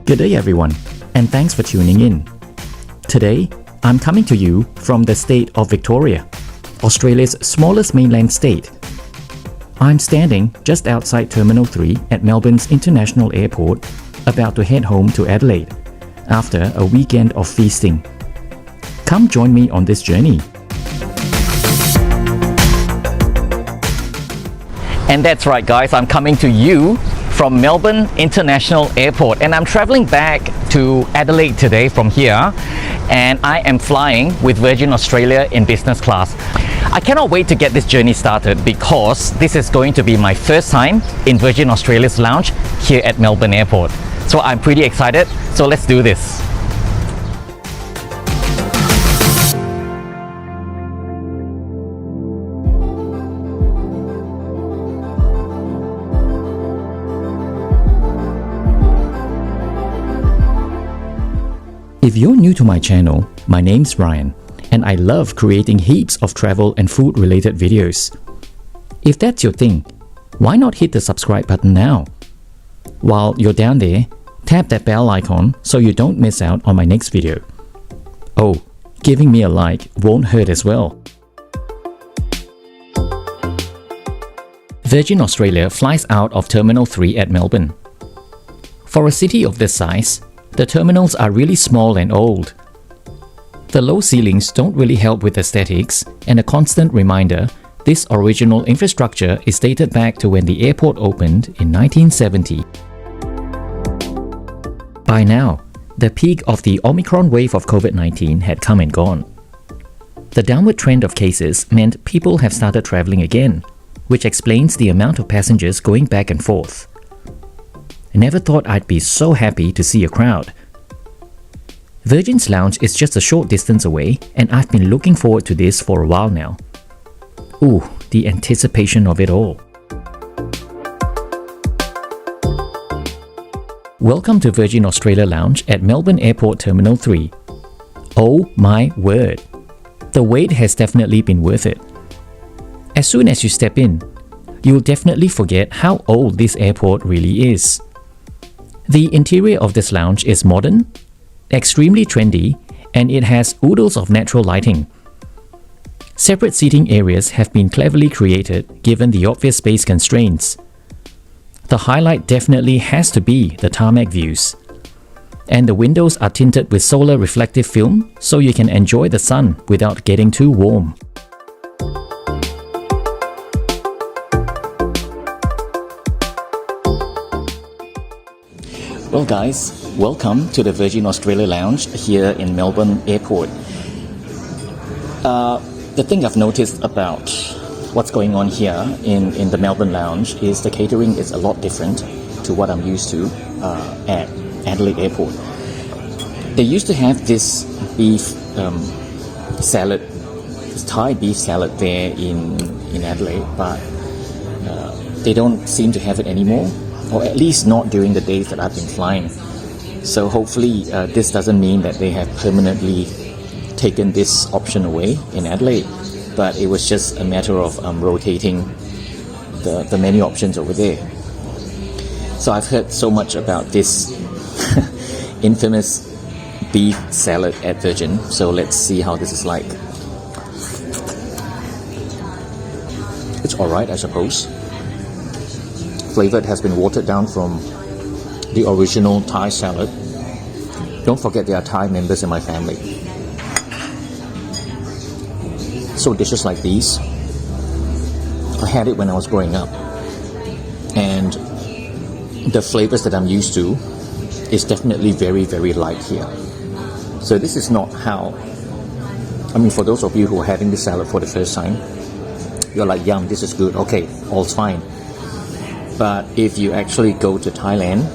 Good day everyone, and thanks for tuning in. Today, I'm coming to you from the state of Victoria, Australia's smallest mainland state. I'm standing just outside Terminal 3 at Melbourne's International Airport, about to head home to Adelaide after a weekend of feasting. Come join me on this journey. And that's right guys, I'm coming to you from Melbourne International Airport, and I'm traveling back to Adelaide today from here, and I am flying with Virgin Australia in business class. I cannot wait to get this journey started because this is going to be my first time in Virgin Australia's lounge here at Melbourne Airport. So I'm pretty excited, so let's do this. If you're new to my channel, my name's Ryan, and I love creating heaps of travel and food related videos. If that's your thing, why not hit the subscribe button now? While you're down there, tap that bell icon so you don't miss out on my next video. Oh, giving me a like won't hurt as well. Virgin Australia flies out of Terminal 3 at Melbourne. For a city of this size, the terminals are really small and old. The low ceilings don't really help with aesthetics, and a constant reminder, this original infrastructure is dated back to when the airport opened in 1970. By now, the peak of the Omicron wave of COVID-19 had come and gone. The downward trend of cases meant people have started traveling again, which explains the amount of passengers going back and forth. I never thought I'd be so happy to see a crowd. Virgin's lounge is just a short distance away, and I've been looking forward to this for a while now. Ooh, the anticipation of it all. Welcome to Virgin Australia Lounge at Melbourne Airport Terminal 3. Oh my word! The wait has definitely been worth it. As soon as you step in, you'll definitely forget how old this airport really is. The interior of this lounge is modern, extremely trendy, and it has oodles of natural lighting. Separate seating areas have been cleverly created given the obvious space constraints. The highlight definitely has to be the tarmac views. And the windows are tinted with solar reflective film so you can enjoy the sun without getting too warm. Well guys, welcome to the Virgin Australia Lounge here in Melbourne Airport. The thing I've noticed about what's going on here in the Melbourne Lounge is the catering is a lot different to what I'm used to at Adelaide Airport. They used to have this beef salad, this Thai beef salad there in Adelaide, but they don't seem to have it anymore. Or at least not during the days that I've been flying. So hopefully this doesn't mean that they have permanently taken this option away in Adelaide, but it was just a matter of rotating the menu options over there. So I've heard so much about this infamous beef salad at Virgin, so let's see how this is like. It's alright, I suppose. Flavor has been watered down from the original Thai salad. Don't forget there are Thai members in my family. So dishes like these, I had it when I was growing up, and the flavors that I'm used to is definitely very, very light here. So this is not how, I mean, for those of you who are having this salad for the first time, you're like, yum, this is good, okay, all's fine. But if you actually go to Thailand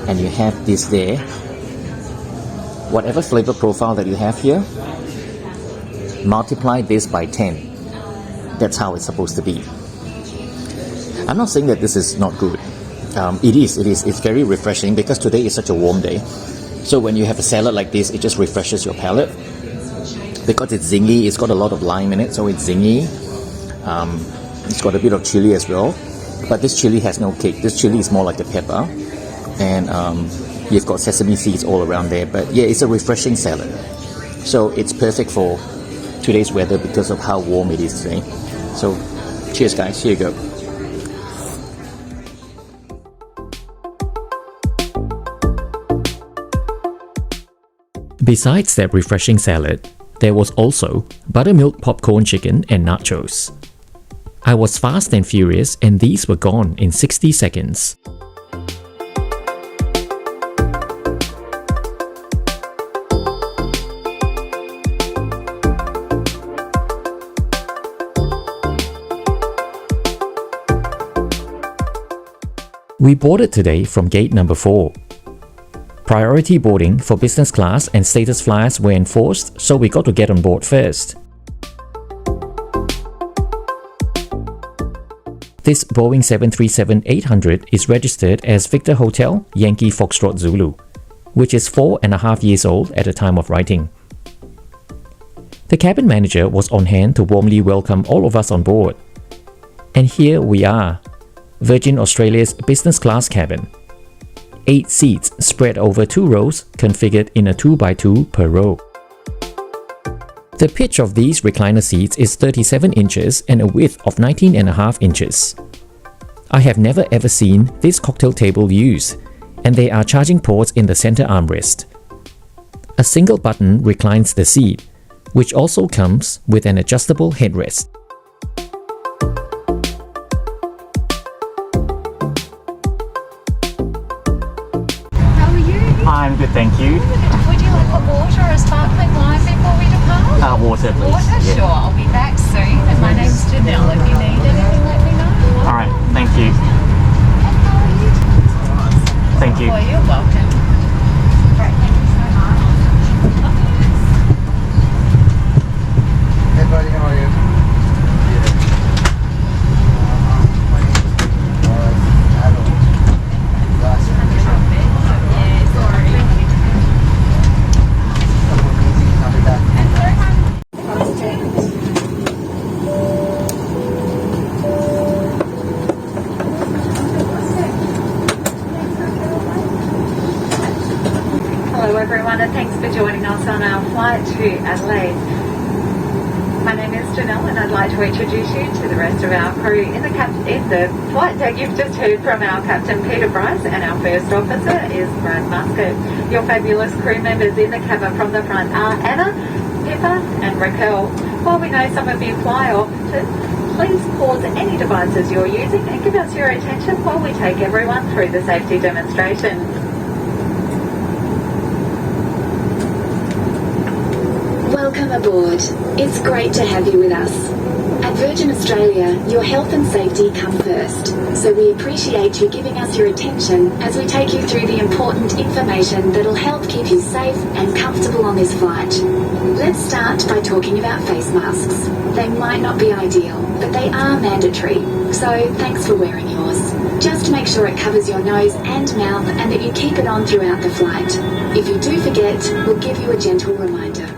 and you have this there, whatever flavor profile that you have here, multiply this by 10. That's how it's supposed to be. I'm not saying that this is not good. It is. It's very refreshing because today is such a warm day. So when you have a salad like this, it just refreshes your palate. Because it's zingy, it's got a lot of lime in it, so it's zingy. It's got a bit of chili as well. But this chili has no kick. This chili is more like a pepper. And You've got sesame seeds all around there, but yeah, it's a refreshing salad. So it's perfect for today's weather because of how warm it is today. So cheers guys, here you go. Besides that refreshing salad, there was also buttermilk popcorn chicken and nachos. I was fast and furious and these were gone in 60 seconds. We boarded today from gate number 4. Priority boarding for business class and status flyers were enforced, so we got to get on board first. This Boeing 737-800 is registered as Victor Hotel Yankee Foxtrot Zulu, which is 4.5 years old at the time of writing. The cabin manager was on hand to warmly welcome all of us on board. And here we are, Virgin Australia's business class cabin. 8 seats spread over 2 rows configured in a 2x2 per row. The pitch of these recliner seats is 37 inches and a width of 19.5 inches. I have never ever seen this cocktail table used, and there are charging ports in the center armrest. A single button reclines the seat, which also comes with an adjustable headrest. I'm good, thank you. Would you like a water or a sparkling wine before we depart? Water, please. Water? Yeah. Sure, I'll be back soon. And my name's Janelle. If you need anything, let me know. All right, thank you. And how are you? Thank you. Well, you're welcome. Great, thank you so much. Hey buddy, how are you? Hello everyone, and thanks for joining us on our flight to Adelaide. My name is Janelle and I'd like to introduce you to the rest of our crew. In the flight deck you've just heard from our Captain Peter Bryce, and our first officer is Brad Muscat. Your fabulous crew members in the cabin from the front are Anna, Pippa and Raquel. While we know some of you fly often, please pause any devices you're using and give us your attention while we take everyone through the safety demonstration. Welcome aboard. It's great to have you with us. At Virgin Australia, your health and safety come first, so we appreciate you giving us your attention as we take you through the important information that'll help keep you safe and comfortable on this flight. Let's start by talking about face masks. They might not be ideal, but they are mandatory, so thanks for wearing yours. Just make sure it covers your nose and mouth and that you keep it on throughout the flight. If you do forget, we'll give you a gentle reminder.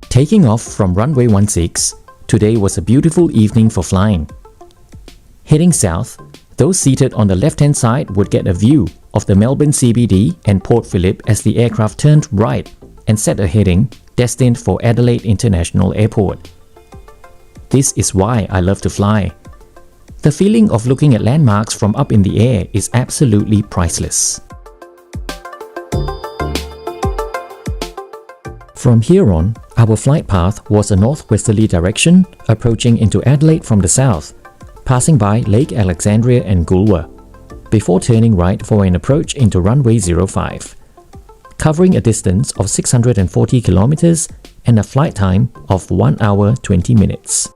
Taking off from runway 16, today was a beautiful evening for flying. Heading south, those seated on the left-hand side would get a view of the Melbourne CBD and Port Phillip as the aircraft turned right and set a heading destined for Adelaide International Airport. This is why I love to fly. The feeling of looking at landmarks from up in the air is absolutely priceless. From here on, our flight path was a northwesterly direction, approaching into Adelaide from the south, passing by Lake Alexandria and Goolwa, before turning right for an approach into runway 05, covering a distance of 640 kilometers and a flight time of 1 hour 20 minutes.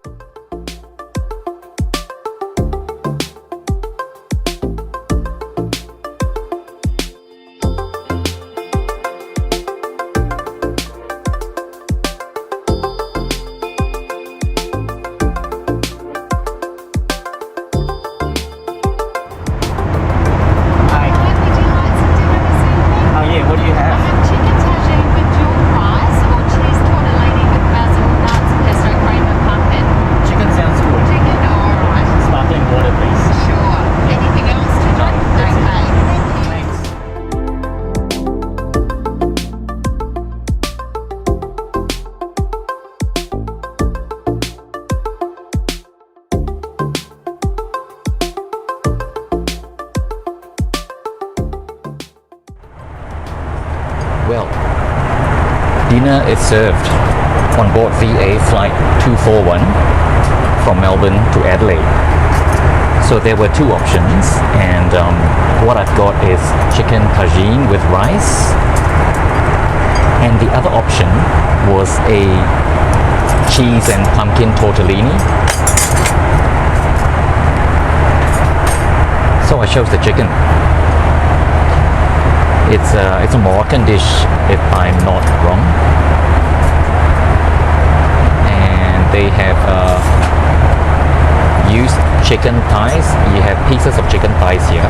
Well, dinner is served on board VA Flight 241 from Melbourne to Adelaide. So there were two options, and what I've got is chicken tagine with rice, and the other option was a cheese and pumpkin tortellini. So I chose the chicken. It's a Moroccan dish, if I'm not wrong, and they have used chicken thighs. You have pieces of chicken thighs here.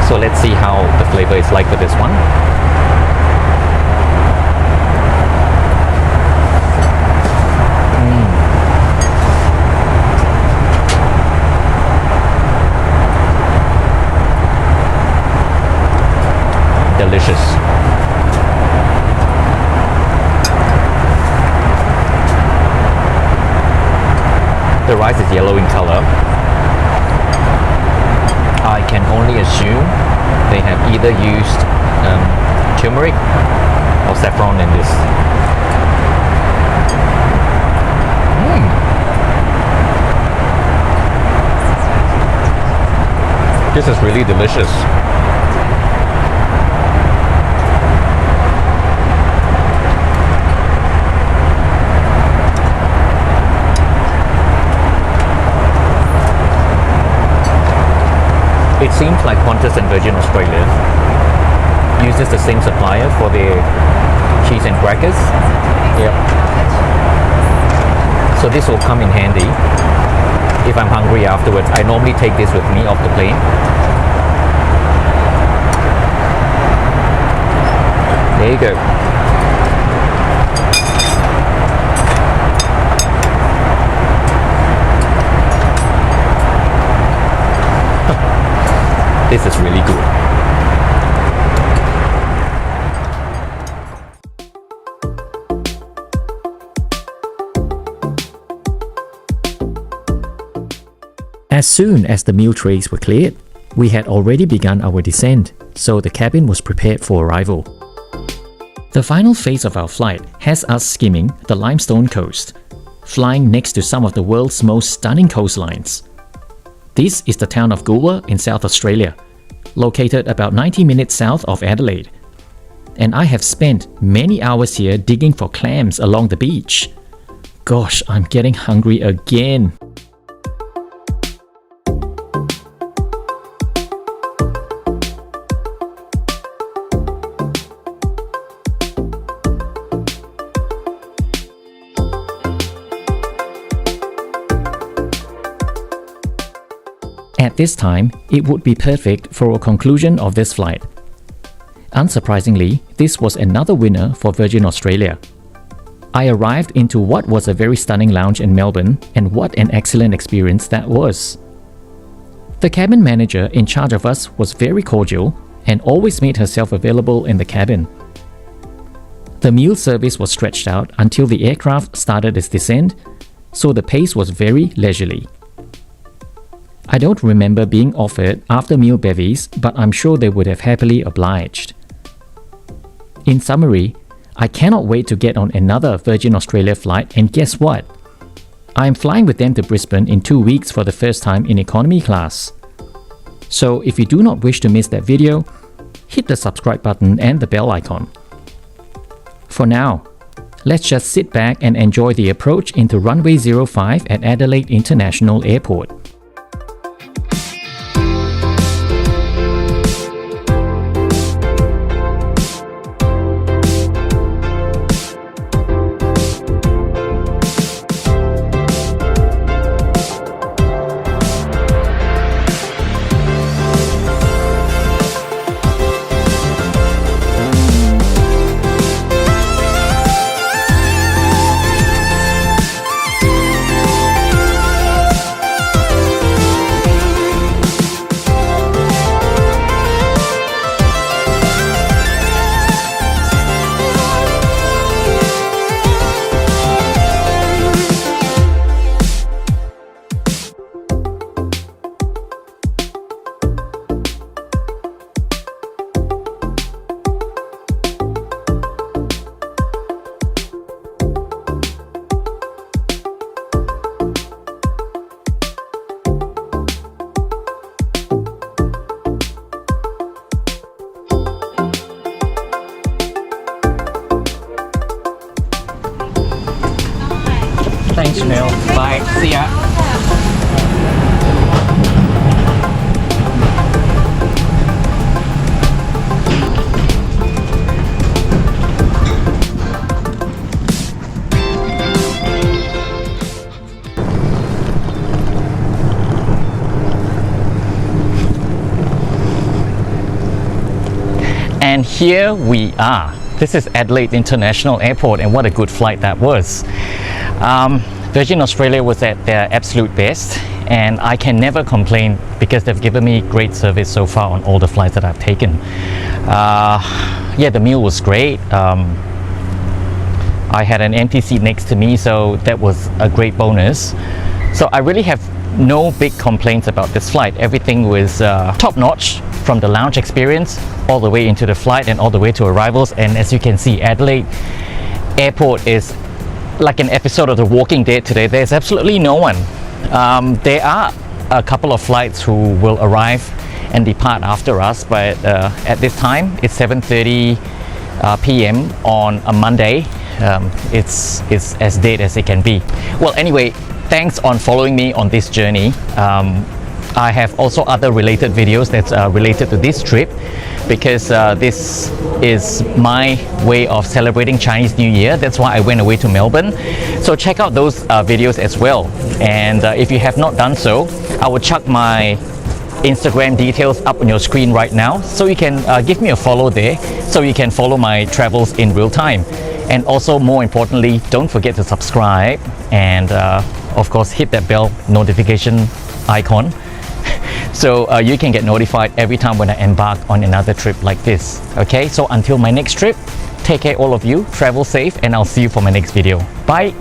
So let's see how the flavor is like for this one. Delicious. The rice is yellow in color. I can only assume they have either used turmeric or saffron in this. This is really delicious. It seems like Qantas and Virgin Australia uses the same supplier for their cheese and crackers. Yep. So this will come in handy if I'm hungry afterwards. I normally take this with me off the plane. There you go. This is really good. As soon as the meal trays were cleared, we had already begun our descent, so the cabin was prepared for arrival. The final phase of our flight has us skimming the limestone coast, flying next to some of the world's most stunning coastlines. This is the town of Goolwa in South Australia, located about 90 minutes south of Adelaide. And I have spent many hours here digging for clams along the beach. Gosh, I'm getting hungry again. At this time, it would be perfect for a conclusion of this flight. Unsurprisingly, this was another winner for Virgin Australia. I arrived into what was a very stunning lounge in Melbourne, and what an excellent experience that was. The cabin manager in charge of us was very cordial and always made herself available in the cabin. The meal service was stretched out until the aircraft started its descent, so the pace was very leisurely. I don't remember being offered after meal bevies, but I'm sure they would have happily obliged. In summary, I cannot wait to get on another Virgin Australia flight, and guess what? I am flying with them to Brisbane in 2 weeks for the first time in economy class. So if you do not wish to miss that video, hit the subscribe button and the bell icon. For now, let's just sit back and enjoy the approach into runway 05 at Adelaide International Airport. Thanks, Janelle. Bye. See ya. And here we are. This is Adelaide International Airport, and what a good flight that was. Virgin Australia was at their absolute best, and I can never complain because they've given me great service so far on all the flights that I've taken. Yeah, the meal was great. I had an empty seat next to me, so that was a great bonus. So I really have no big complaints about this flight. Everything was top-notch, from the lounge experience all the way into the flight and all the way to arrivals. And as you can see, Adelaide Airport is like an episode of The Walking Dead today. There's absolutely no one. There are a couple of flights who will arrive and depart after us, but at this time it's 7:30 p.m. on a Monday. It's as dead as it can be. Well, anyway, thanks on following me on this journey. I have also other related videos that's related to this trip, because this is my way of celebrating Chinese New Year. That's why I went away to Melbourne. So check out those videos as well. And if you have not done so, I will chuck my Instagram details up on your screen right now, so you can give me a follow there, so you can follow my travels in real time. And also, more importantly, don't forget to subscribe and of course hit that bell notification icon so you can get notified every time when I embark on another trip like this. Okay, so until my next trip, take care all of you, travel safe, and I'll see you for my next video. Bye.